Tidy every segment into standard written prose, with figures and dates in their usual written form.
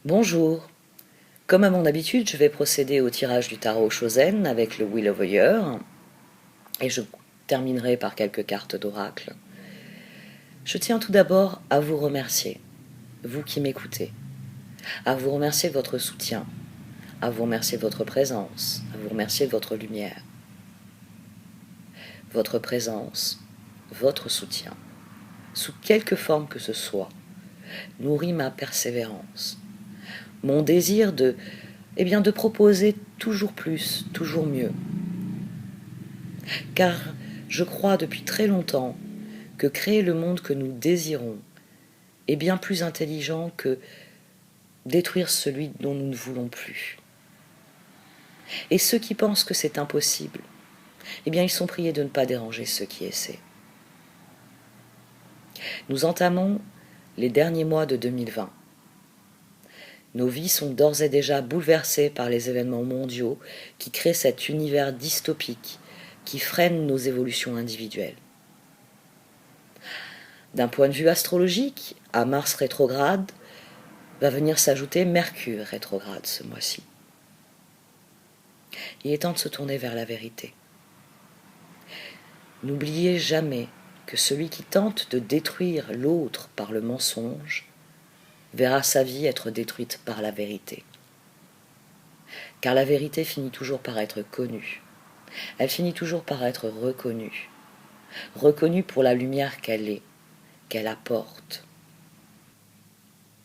Bonjour. Comme à mon habitude, je vais procéder au tirage du tarot Chosen avec le Wheel of the Year et je terminerai par quelques cartes d'oracle. Je tiens tout d'abord à vous remercier, vous qui m'écoutez, à vous remercier de votre soutien, à vous remercier de votre présence, à vous remercier de votre lumière. Votre présence, votre soutien, sous quelque forme que ce soit, nourrit ma persévérance, mon désir de proposer toujours plus, toujours mieux. Car je crois depuis très longtemps que créer le monde que nous désirons est bien plus intelligent que détruire celui dont nous ne voulons plus. Et ceux qui pensent que c'est impossible, ils sont priés de ne pas déranger ceux qui essaient. Nous entamons les derniers mois de 2020. Nos vies sont d'ores et déjà bouleversées par les événements mondiaux qui créent cet univers dystopique qui freine nos évolutions individuelles. D'un point de vue astrologique, à Mars rétrograde va venir s'ajouter Mercure rétrograde ce mois-ci. Il est temps de se tourner vers la vérité. N'oubliez jamais que celui qui tente de détruire l'autre par le mensonge verra sa vie être détruite par la vérité. Car la vérité finit toujours par être connue. Elle finit toujours par être reconnue. Reconnue pour la lumière qu'elle est, qu'elle apporte.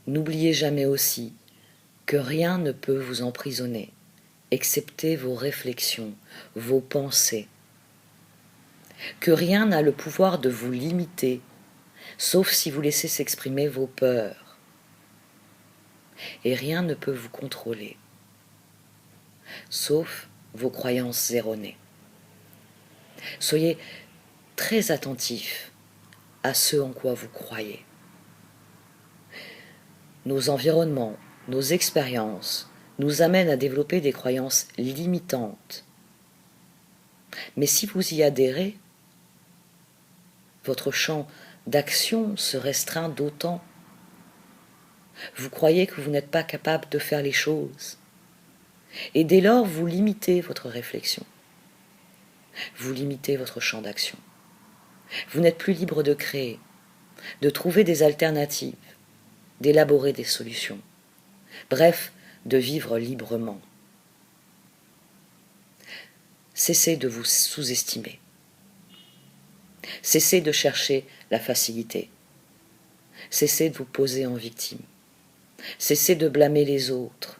N'oubliez jamais aussi que rien ne peut vous emprisonner, excepté vos réflexions, vos pensées. Que rien n'a le pouvoir de vous limiter, sauf si vous laissez s'exprimer vos peurs. Et rien ne peut vous contrôler, sauf vos croyances erronées. Soyez très attentifs à ce en quoi vous croyez. Nos environnements, nos expériences nous amènent à développer des croyances limitantes. Mais si vous y adhérez, votre champ d'action se restreint d'autant. Vous croyez que vous n'êtes pas capable de faire les choses. Et dès lors, vous limitez votre réflexion. Vous limitez votre champ d'action. Vous n'êtes plus libre de créer, de trouver des alternatives, d'élaborer des solutions. Bref, de vivre librement. Cessez de vous sous-estimer. Cessez de chercher la facilité. Cessez de vous poser en victime. Cessez de blâmer les autres.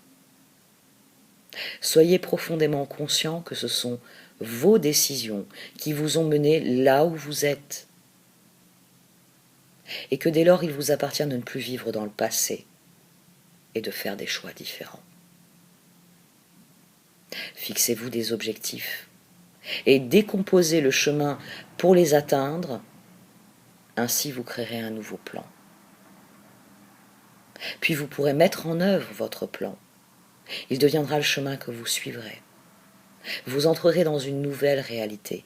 Soyez profondément conscient que ce sont vos décisions qui vous ont mené là où vous êtes. Et que dès lors, il vous appartient de ne plus vivre dans le passé et de faire des choix différents. Fixez-vous des objectifs et décomposez le chemin pour les atteindre. Ainsi, vous créerez un nouveau plan. Puis vous pourrez mettre en œuvre votre plan. Il deviendra le chemin que vous suivrez. Vous entrerez dans une nouvelle réalité.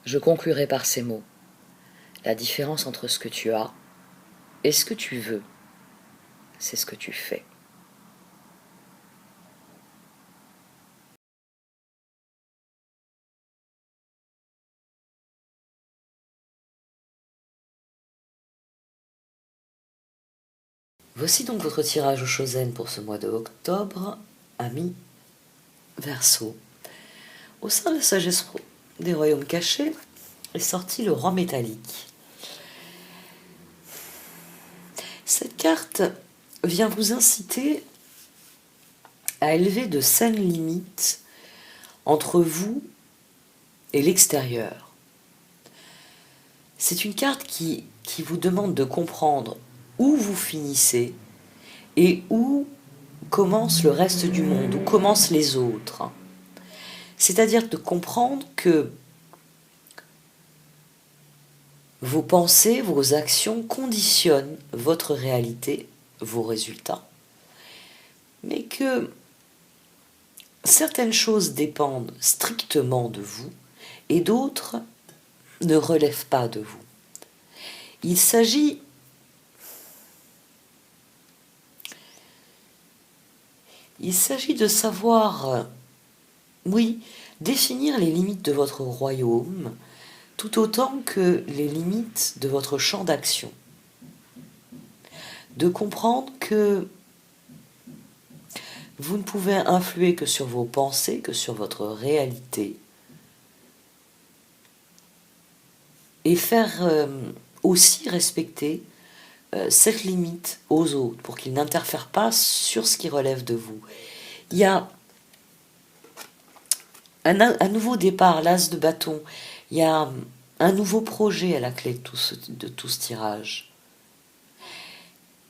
Je conclurai par ces mots. La différence entre ce que tu as et ce que tu veux, c'est ce que tu fais. Voici donc votre tirage au Chosen pour ce mois de octobre, amis Verseau. Au sein de la sagesse des royaumes cachés est sorti le roi métallique. Cette carte vient vous inciter à élever de saines limites entre vous et l'extérieur. C'est une carte qui vous demande de comprendre où vous finissez et où commence le reste du monde, où commencent les autres. C'est-à-dire de comprendre que vos pensées, vos actions conditionnent votre réalité, vos résultats, mais que certaines choses dépendent strictement de vous et d'autres ne relèvent pas de vous. Il s'agit Il s'agit de savoir, oui, définir les limites de votre royaume, tout autant que les limites de votre champ d'action. De comprendre que vous ne pouvez influer que sur vos pensées, que sur votre réalité, et faire aussi respecter cette limite aux autres pour qu'ils n'interfèrent pas sur ce qui relève de vous. Il y a un nouveau départ, l'as de bâton. Il y a un nouveau projet à la clé de tout ce tirage.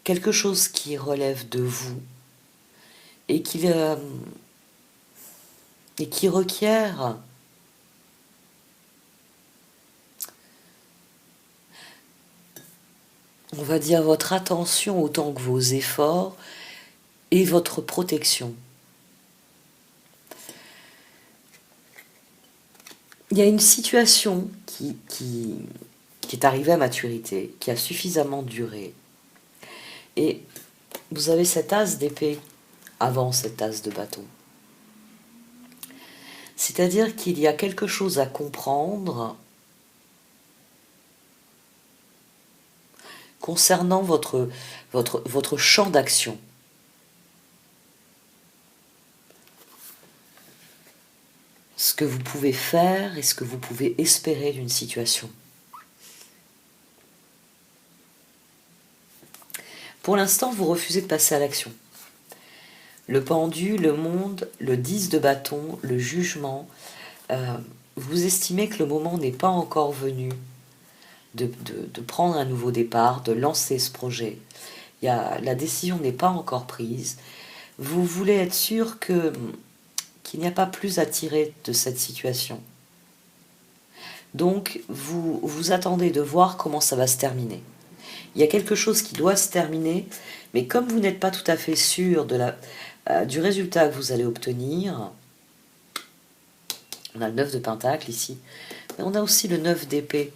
Quelque chose qui relève de vous et qui requiert on va dire votre attention autant que vos efforts et votre protection. Il y a une situation qui est arrivée à maturité, qui a suffisamment duré. Et vous avez cet as d'épée avant cet as de bâton. C'est-à-dire qu'il y a quelque chose à comprendre concernant votre champ d'action. Ce que vous pouvez faire et ce que vous pouvez espérer d'une situation. Pour l'instant, vous refusez de passer à l'action. Le pendu, le monde, le 10 de bâton, le jugement, vous estimez que le moment n'est pas encore venu de prendre un nouveau départ, de lancer ce projet. La décision n'est pas encore prise. Vous voulez être sûr qu'il n'y a pas plus à tirer de cette situation. Donc, vous attendez de voir comment ça va se terminer. Il y a quelque chose qui doit se terminer, mais comme vous n'êtes pas tout à fait sûr du résultat que vous allez obtenir, on a le 9 de pentacle ici, mais on a aussi le 9 d'épée,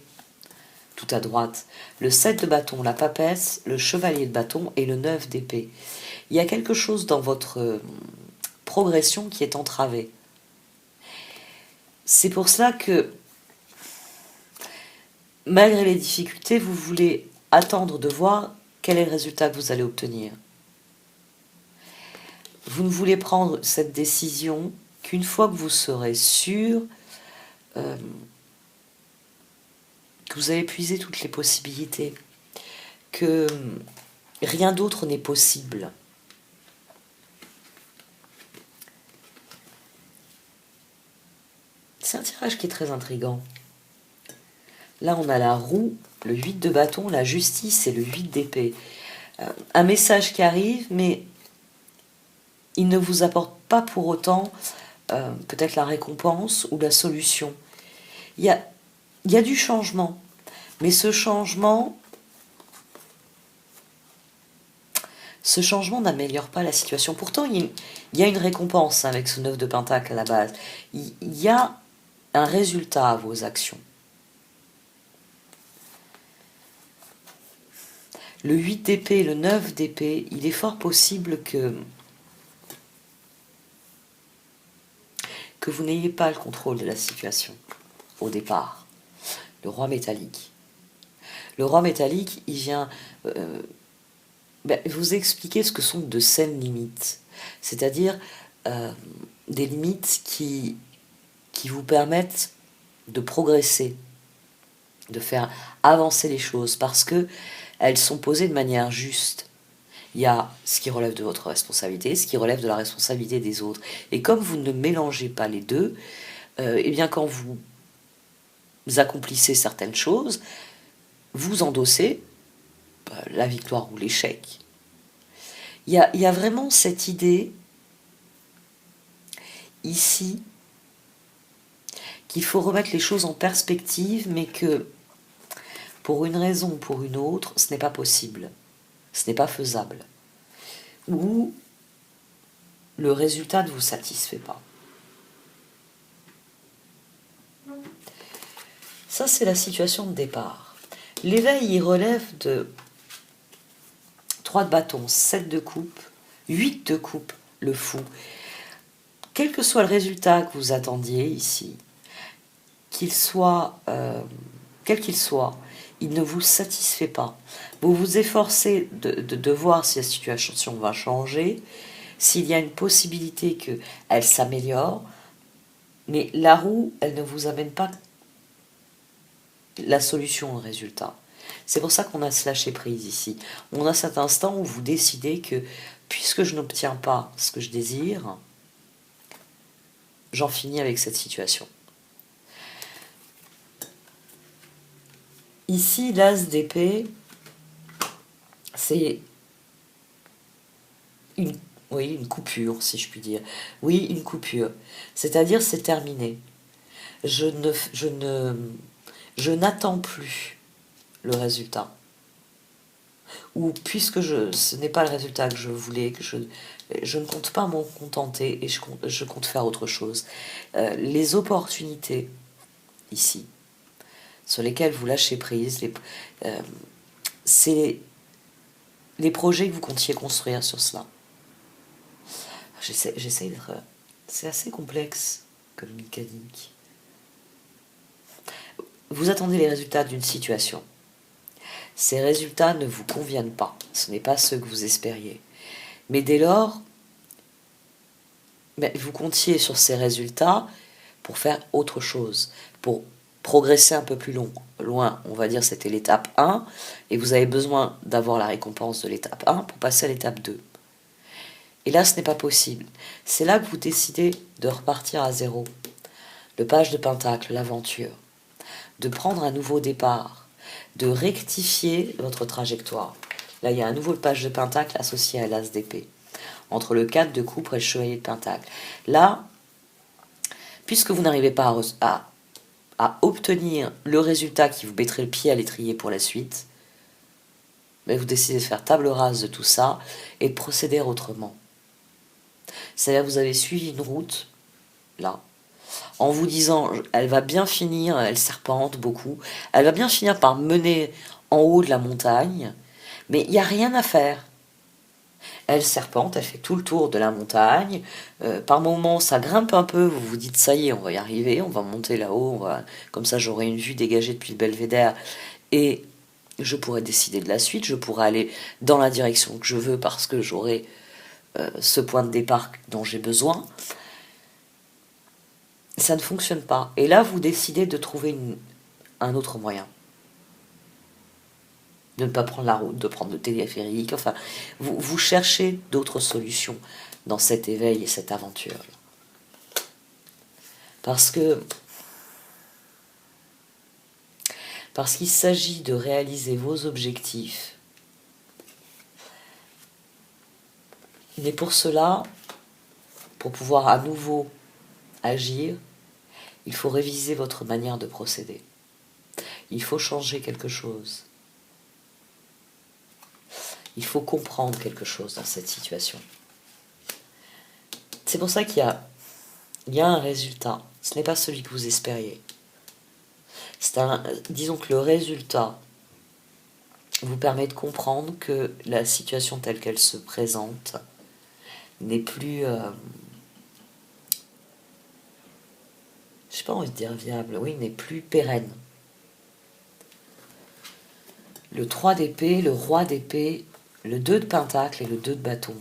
tout à droite, le 7 de bâton, la papesse, le chevalier de bâton et le 9 d'épée. Il y a quelque chose dans votre progression qui est entravée. C'est pour cela que, malgré les difficultés, vous voulez attendre de voir quel est le résultat que vous allez obtenir. Vous ne voulez prendre cette décision qu'une fois que vous serez sûr que vous avez épuisé toutes les possibilités, que rien d'autre n'est possible. C'est un tirage qui est très intriguant. Là, on a la roue, le 8 de bâton, la justice et le 8 d'épée. Un message qui arrive, mais il ne vous apporte pas pour autant peut-être la récompense ou la solution. Il y a du changement, mais ce changement n'améliore pas la situation. Pourtant, il y a une récompense avec ce 9 de pentacle à la base. Il y a un résultat à vos actions. Le 8 d'épée, le 9 d'épée, il est fort possible que vous n'ayez pas le contrôle de la situation au départ. Le roi métallique. Le roi métallique, il vient vous expliquer ce que sont de saines limites. C'est-à-dire des limites qui vous permettent de progresser, de faire avancer les choses, parce que elles sont posées de manière juste. Il y a ce qui relève de votre responsabilité, ce qui relève de la responsabilité des autres. Et comme vous ne mélangez pas les deux, eh bien quand vous accomplissez certaines choses, vous endossez la victoire ou l'échec. Il y a vraiment cette idée ici qu'il faut remettre les choses en perspective, mais que pour une raison ou pour une autre, ce n'est pas possible, ce n'est pas faisable, ou le résultat ne vous satisfait pas. Ça, c'est la situation de départ. L'éveil, il relève de 3 de bâton, 7 de coupe, 8 de coupe, le fou. Quel que soit le résultat que vous attendiez ici, qu'il soit, quel qu'il soit, il ne vous satisfait pas. Vous vous efforcez de voir si la situation va changer, s'il y a une possibilité qu'elle s'améliore, mais la roue, elle ne vous amène pas la solution au résultat. C'est pour ça qu'on a ce lâcher prise ici. On a cet instant où vous décidez que, puisque je n'obtiens pas ce que je désire, j'en finis avec cette situation. Ici, l'as d'épée, c'est une coupure, si je puis dire. Oui, une coupure. C'est-à-dire, c'est terminé. Je n'attends plus le résultat. Ou puisque ce n'est pas le résultat que je voulais, que je ne compte pas m'en contenter et je compte faire autre chose. Les opportunités ici, sur lesquelles vous lâchez prise, c'est les projets que vous comptiez construire sur cela. J'essaie d'être... C'est assez complexe comme mécanique. Vous attendez les résultats d'une situation. Ces résultats ne vous conviennent pas. Ce n'est pas ce que vous espériez. Mais dès lors, vous comptiez sur ces résultats pour faire autre chose, pour progresser un peu plus loin. On va dire c'était l'étape 1, et vous avez besoin d'avoir la récompense de l'étape 1 pour passer à l'étape 2. Et là, ce n'est pas possible. C'est là que vous décidez de repartir à zéro. Le page de Pentacle, l'aventure. De prendre un nouveau départ. De rectifier votre trajectoire. Là, il y a un nouveau page de Pentacle associé à l'as d'épée. Entre le 4 de coupe et le chevalier de Pentacle. Là, puisque vous n'arrivez pas à obtenir le résultat qui vous mettrait le pied à l'étrier pour la suite, mais vous décidez de faire table rase de tout ça et de procéder autrement. C'est-à-dire que vous avez suivi une route, là, en vous disant, elle va bien finir, elle serpente beaucoup, elle va bien finir par mener en haut de la montagne, mais il n'y a rien à faire. Elle serpente, elle fait tout le tour de la montagne, par moments ça grimpe un peu, vous vous dites ça y est, on va y arriver, on va monter là-haut, comme ça j'aurai une vue dégagée depuis le belvédère, et je pourrai décider de la suite, je pourrai aller dans la direction que je veux parce que j'aurai ce point de départ dont j'ai besoin. Ça ne fonctionne pas. Et là, vous décidez de trouver un autre moyen. De ne pas prendre la route, de prendre le téléphérique. Enfin, vous cherchez d'autres solutions dans cet éveil et cette aventure. Parce qu'il s'agit de réaliser vos objectifs. Mais pour cela, pour pouvoir à nouveau agir, il faut réviser votre manière de procéder. Il faut changer quelque chose. Il faut comprendre quelque chose dans cette situation. C'est pour ça qu'il y a un résultat. Ce n'est pas celui que vous espériez. Disons que le résultat vous permet de comprendre que la situation telle qu'elle se présente n'est plus... je n'ai pas envie de dire viable, oui, n'est plus pérenne. Le 3 d'épée, le roi d'épée, le 2 de pentacle et le 2 de bâton.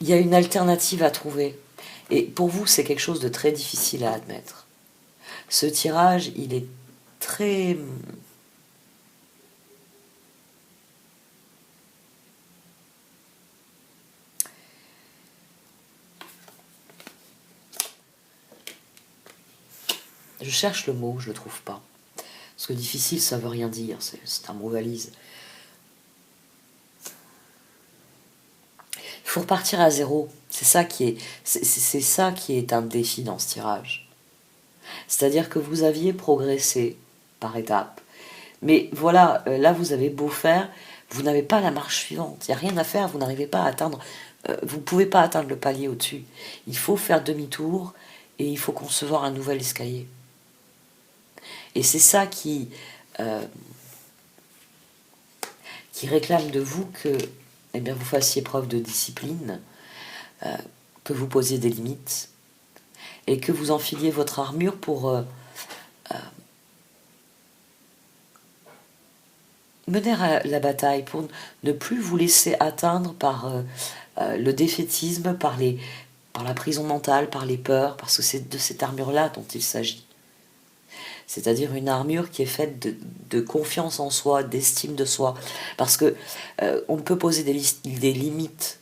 Il y a une alternative à trouver. Et pour vous, c'est quelque chose de très difficile à admettre. Ce tirage, il est très... Je cherche le mot, je le trouve pas. Parce que difficile, ça veut rien dire, c'est un mot valise. Il faut repartir à zéro. C'est ça qui est un défi dans ce tirage. C'est-à-dire que vous aviez progressé par étapes. Mais voilà, là vous avez beau faire, vous n'avez pas la marche suivante. Il n'y a rien à faire, vous n'arrivez pas à atteindre... vous ne pouvez pas atteindre le palier au-dessus. Il faut faire demi-tour et il faut concevoir un nouvel escalier. Et c'est ça qui réclame de vous que vous fassiez preuve de discipline, que vous posiez des limites et que vous enfiliez votre armure pour mener à la bataille, pour ne plus vous laisser atteindre par le défaitisme, par la prison mentale, par les peurs, parce que c'est de cette armure-là dont il s'agit. C'est-à-dire une armure qui est faite de confiance en soi, d'estime de soi. Parce que on ne peut poser des limites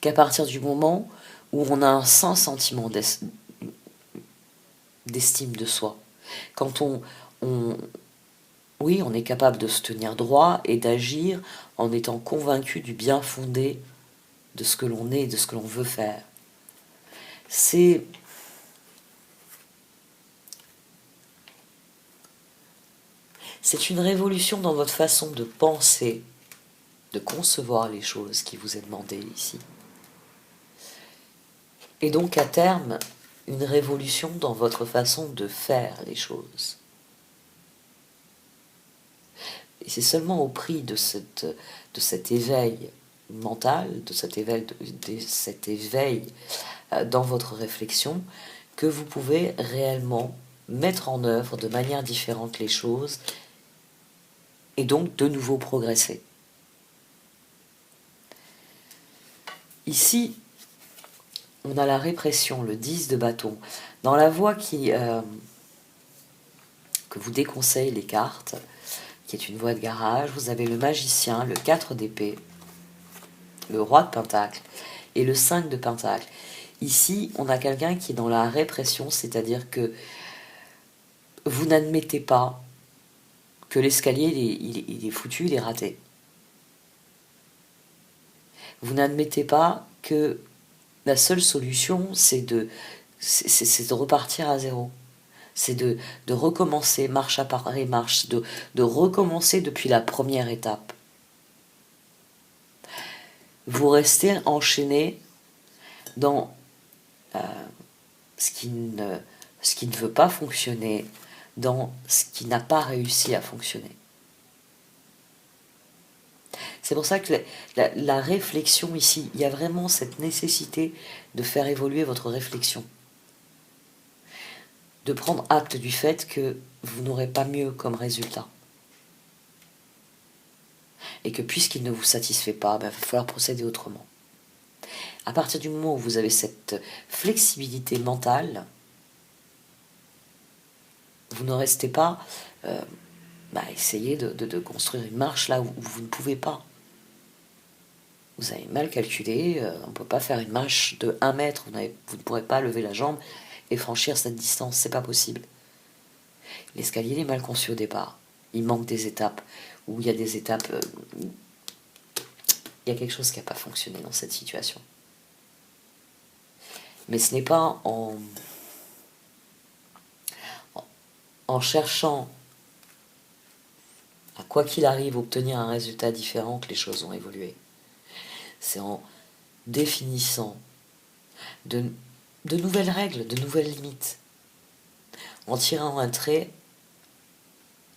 qu'à partir du moment où on a un sans sentiment d'estime de soi. Quand oui, on est capable de se tenir droit et d'agir en étant convaincu du bien fondé de ce que l'on est, de ce que l'on veut faire. C'est une révolution dans votre façon de penser, de concevoir les choses qui vous est demandée ici. Et donc à terme, une révolution dans votre façon de faire les choses. Et c'est seulement au prix de cet éveil mental, de cet éveil dans votre réflexion, que vous pouvez réellement mettre en œuvre de manière différente les choses et donc de nouveau progresser. Ici, on a la répression, le 10 de bâton. Dans la voie que vous déconseillent les cartes, qui est une voie de garage, vous avez le magicien, le 4 d'épée, le roi de pentacle et le 5 de pentacle. Ici, on a quelqu'un qui est dans la répression, c'est-à-dire que vous n'admettez pas que l'escalier, il est foutu, il est raté. Vous n'admettez pas que la seule solution, c'est de repartir à zéro. C'est de recommencer marche après marche, de recommencer depuis la première étape. Vous restez enchaîné dans ce qui ne veut pas fonctionner, dans ce qui n'a pas réussi à fonctionner. C'est pour ça que la réflexion ici, il y a vraiment cette nécessité de faire évoluer votre réflexion. De prendre acte du fait que vous n'aurez pas mieux comme résultat. Et que puisqu'il ne vous satisfait pas, il va falloir procéder autrement. À partir du moment où vous avez cette flexibilité mentale, vous ne restez pas essayer de construire une marche là où vous ne pouvez pas. Vous avez mal calculé, on ne peut pas faire une marche de 1 mètre, vous ne pourrez pas lever la jambe et franchir cette distance, c'est pas possible. L'escalier est mal conçu au départ. Il manque des étapes, où il y a des étapes... il y a quelque chose qui n'a pas fonctionné dans cette situation. Mais ce n'est pas en cherchant à quoi qu'il arrive obtenir un résultat différent que les choses ont évolué. C'est en définissant de nouvelles règles, de nouvelles limites, en tirant un trait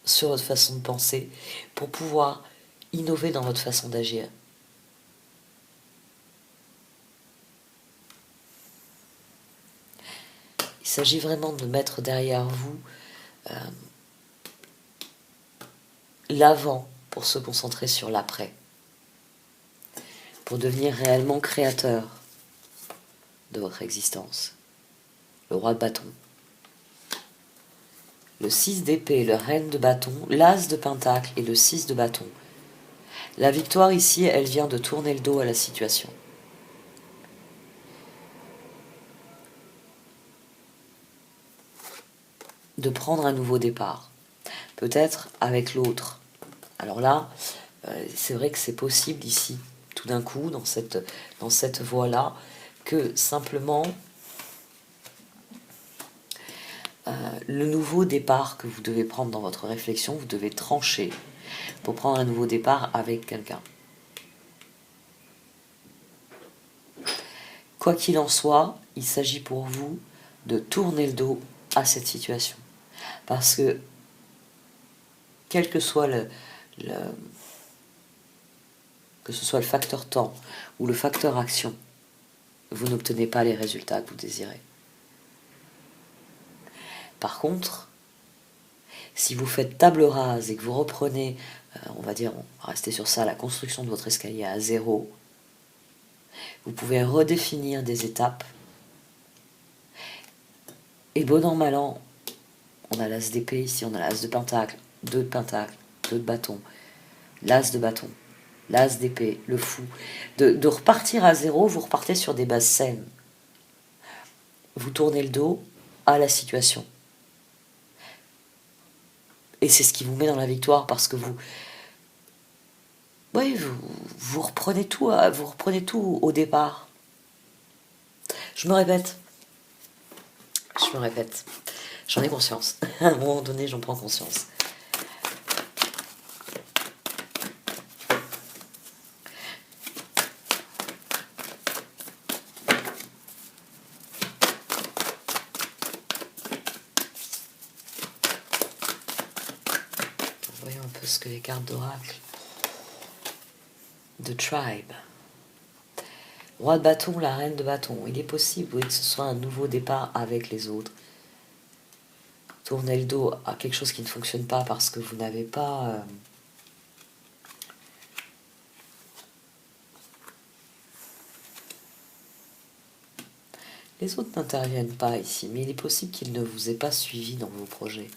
sur votre façon de penser pour pouvoir innover dans votre façon d'agir. Il s'agit vraiment de mettre derrière vous l'avant pour se concentrer sur l'après, pour devenir réellement créateur de votre existence. Le roi de bâton, le 6 d'épée, le reine de bâton, l'as de pentacle et le 6 de bâton. La victoire ici, elle vient de tourner le dos à la situation. De prendre un nouveau départ. Peut-être avec l'autre. Alors là, c'est vrai que c'est possible ici, tout d'un coup, dans cette voie-là, que simplement le nouveau départ que vous devez prendre dans votre réflexion, vous devez trancher pour prendre un nouveau départ avec quelqu'un. Quoi qu'il en soit, il s'agit pour vous de tourner le dos à cette situation. Parce que, quel que soit que que ce soit le facteur temps ou le facteur action, vous n'obtenez pas les résultats que vous désirez. Par contre, si vous faites table rase et que vous reprenez, on va rester sur ça, la construction de votre escalier à zéro, vous pouvez redéfinir des étapes. Et bon an, mal an, on a l'as d'épée ici, on a l'as de pentacle, 2 de pentacle, 2 de bâton, l'as de bâton, l'as d'épée, le fou. De repartir à zéro, vous repartez sur des bases saines. Vous tournez le dos à la situation. Et c'est ce qui vous met dans la victoire parce que vous reprenez tout au départ. Je me répète. J'en ai conscience. À un moment donné, j'en prends conscience. Voyons un peu ce que les cartes d'oracle. The Tribe. Roi de bâton, la reine de bâton. Il est possible, oui, que ce soit un nouveau départ avec les autres. Tournez le dos à quelque chose qui ne fonctionne pas parce que vous n'avez pas... Les autres n'interviennent pas ici, mais il est possible qu'ils ne vous aient pas suivi dans vos projets.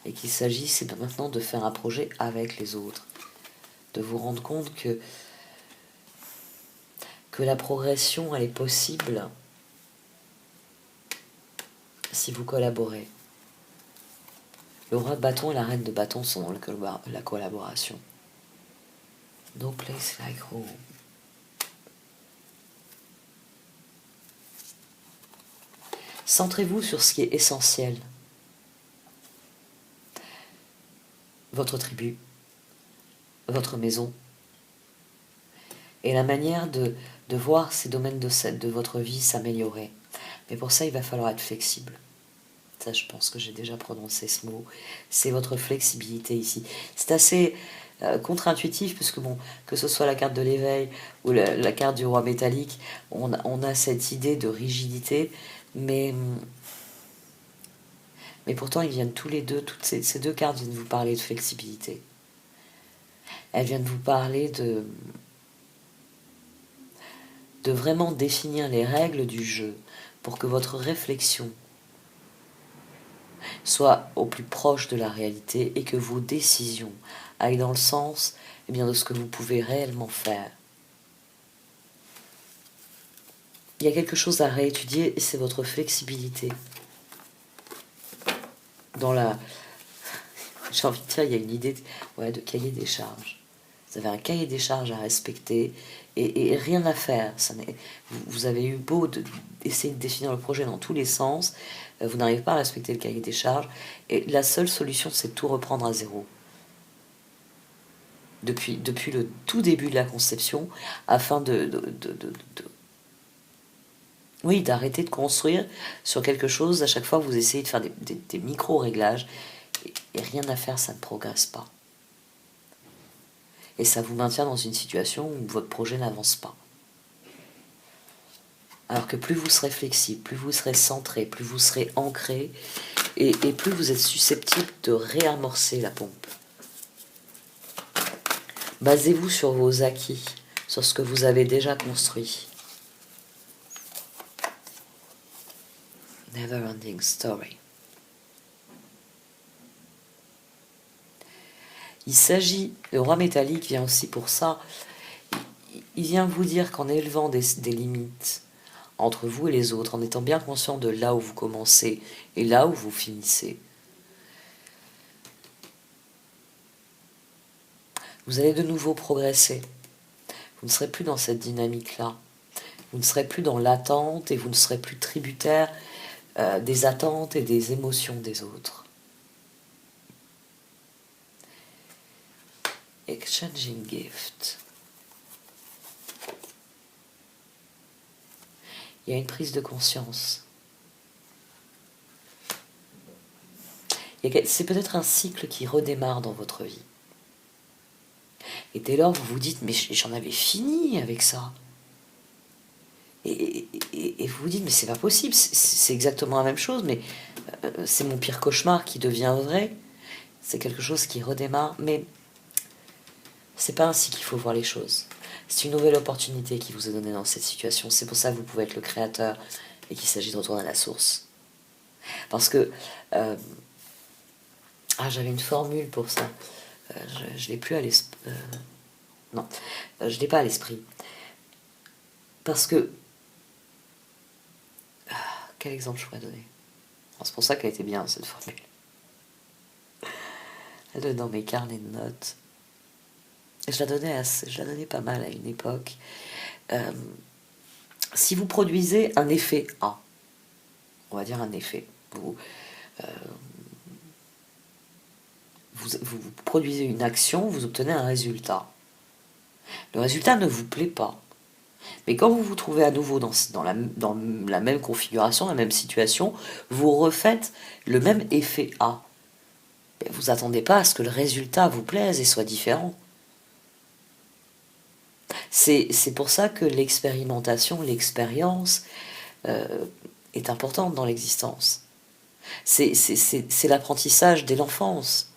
Et qu'il s'agisse maintenant de faire un projet avec les autres. De vous rendre compte que la progression, elle est possible si vous collaborez. Le roi de bâton et la reine de bâton sont dans la collaboration. No place like home. Centrez-vous sur ce qui est essentiel. Votre tribu, votre maison, et la manière de voir ces domaines de votre vie s'améliorer. Mais pour ça, il va falloir être flexible. Ça, je pense que j'ai déjà prononcé ce mot. C'est votre flexibilité ici. C'est assez contre-intuitif, puisque que ce soit la carte de l'éveil ou la carte du roi métallique, on a cette idée de rigidité, mais pourtant, ils viennent tous les deux, toutes ces deux cartes viennent vous parler de flexibilité. Elles viennent vous parler de vraiment définir les règles du jeu pour que votre réflexion soit au plus proche de la réalité et que vos décisions aillent dans le sens de ce que vous pouvez réellement faire. Il y a quelque chose à réétudier et c'est votre flexibilité. J'ai envie de dire, il y a une idée de cahier des charges. Vous avez un cahier des charges à respecter et rien à faire. Vous avez eu beau essayer de définir le projet dans tous les sens, vous n'arrivez pas à respecter le cahier des charges. Et la seule solution, c'est de tout reprendre à zéro. Depuis le tout début de la conception, afin d'arrêter de construire sur quelque chose. À chaque fois, vous essayez de faire des micro-réglages et rien à faire, ça ne progresse pas. Et ça vous maintient dans une situation où votre projet n'avance pas. Alors que plus vous serez flexible, plus vous serez centré, plus vous serez ancré, et plus vous êtes susceptible de réamorcer la pompe. Basez-vous sur vos acquis, sur ce que vous avez déjà construit. Never ending story. Le roi métallique vient aussi pour ça, il vient vous dire qu'en élevant des limites entre vous et les autres, en étant bien conscient de là où vous commencez et là où vous finissez, vous allez de nouveau progresser. Vous ne serez plus dans cette dynamique-là. Vous ne serez plus dans l'attente et vous ne serez plus tributaire des attentes et des émotions des autres. Exchanging gift. Il y a une prise de conscience. C'est peut-être un cycle qui redémarre dans votre vie. Et dès lors, vous vous dites, mais j'en avais fini avec ça. Et vous vous dites, mais c'est pas possible, c'est exactement la même chose, mais c'est mon pire cauchemar qui devient vrai. C'est quelque chose qui redémarre, mais c'est pas ainsi qu'il faut voir les choses. C'est une nouvelle opportunité qui vous est donnée dans cette situation. C'est pour ça que vous pouvez être le créateur et qu'il s'agit de retourner à la source. Parce que j'avais une formule pour ça. Je l'ai plus à l'esprit. Non, je l'ai pas à l'esprit. Parce que quel exemple je pourrais donner? C'est pour ça qu'elle était bien cette formule. Elle est dans mes carnets de notes. Je la donnais pas mal à une époque. Si vous produisez un effet A, on va dire un effet, vous produisez une action, vous obtenez un résultat. Le résultat ne vous plaît pas. Mais quand vous vous trouvez à nouveau dans la même configuration, la même situation, vous refaites le même effet A. Vous attendez pas à ce que le résultat vous plaise et soit différent. C'est pour ça que l'expérimentation, l'expérience est importante dans l'existence. C'est l'apprentissage dès l'enfance.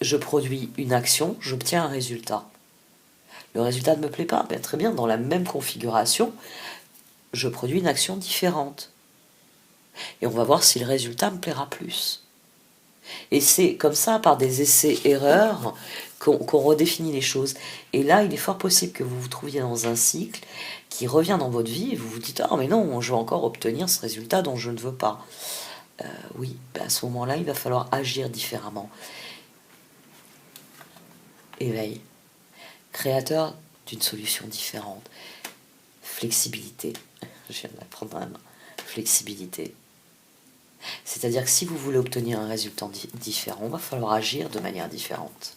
Je produis une action, j'obtiens un résultat. Le résultat ne me plaît pas, bien, très bien, dans la même configuration, je produis une action différente. Et on va voir si le résultat me plaira plus. Et c'est comme ça, par des essais-erreurs, qu'on redéfinit les choses. Et là, il est fort possible que vous vous trouviez dans un cycle qui revient dans votre vie et vous vous dites « Ah, mais non, je vais encore obtenir ce résultat dont je ne veux pas. » Oui, à ce moment-là, il va falloir agir différemment. Éveil. Créateur d'une solution différente. Flexibilité. Je viens de l'apprendre à la main. Flexibilité. C'est-à-dire que si vous voulez obtenir un résultat différent, il va falloir agir de manière différente.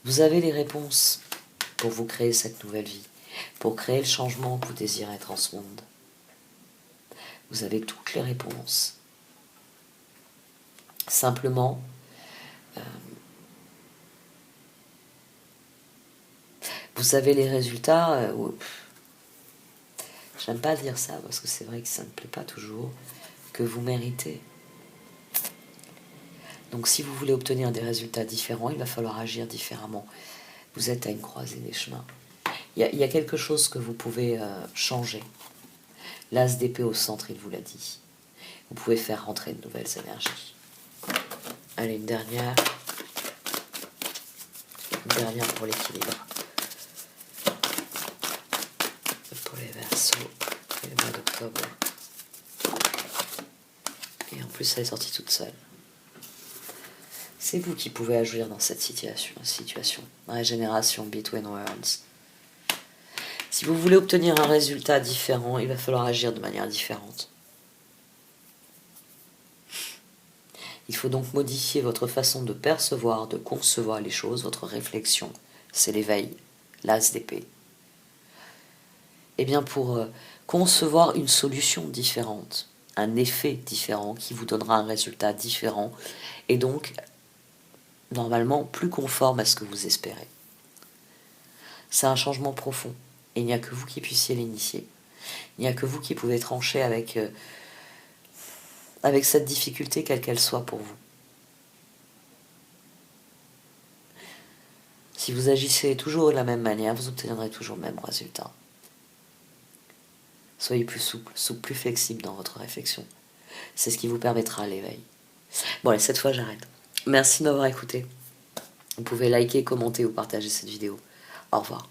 Vous avez les réponses pour vous créer cette nouvelle vie, pour créer le changement que vous désirez être en ce monde. Vous avez toutes les réponses. Simplement, vous avez les résultats. J'aime pas dire ça parce que c'est vrai que ça ne plaît pas toujours, que vous méritez. Donc si vous voulez obtenir des résultats différents, il va falloir agir différemment. Vous êtes à une croisée des chemins. Il y a quelque chose que vous pouvez changer. L'as d'épée au centre, il vous l'a dit. Vous pouvez faire rentrer de nouvelles énergies. Allez, une dernière. Une dernière pour l'équilibre. Pour les Verseaux et le mois d'octobre. Et en plus, elle est sortie toute seule. C'est vous qui pouvez agir dans cette situation. Régénération, between worlds. Si vous voulez obtenir un résultat différent, il va falloir agir de manière différente. Il faut donc modifier votre façon de percevoir, de concevoir les choses, votre réflexion. C'est l'éveil, l'as d'épée. Eh bien, pour concevoir une solution différente, un effet différent qui vous donnera un résultat différent, et donc, normalement, plus conforme à ce que vous espérez. C'est un changement profond, et il n'y a que vous qui puissiez l'initier. Il n'y a que vous qui pouvez trancher avec cette difficulté, quelle qu'elle soit pour vous. Si vous agissez toujours de la même manière, vous obtiendrez toujours le même résultat. Soyez plus souple, plus flexible dans votre réflexion. C'est ce qui vous permettra l'éveil. Bon, allez, cette fois, j'arrête. Merci de m'avoir écouté. Vous pouvez liker, commenter ou partager cette vidéo. Au revoir.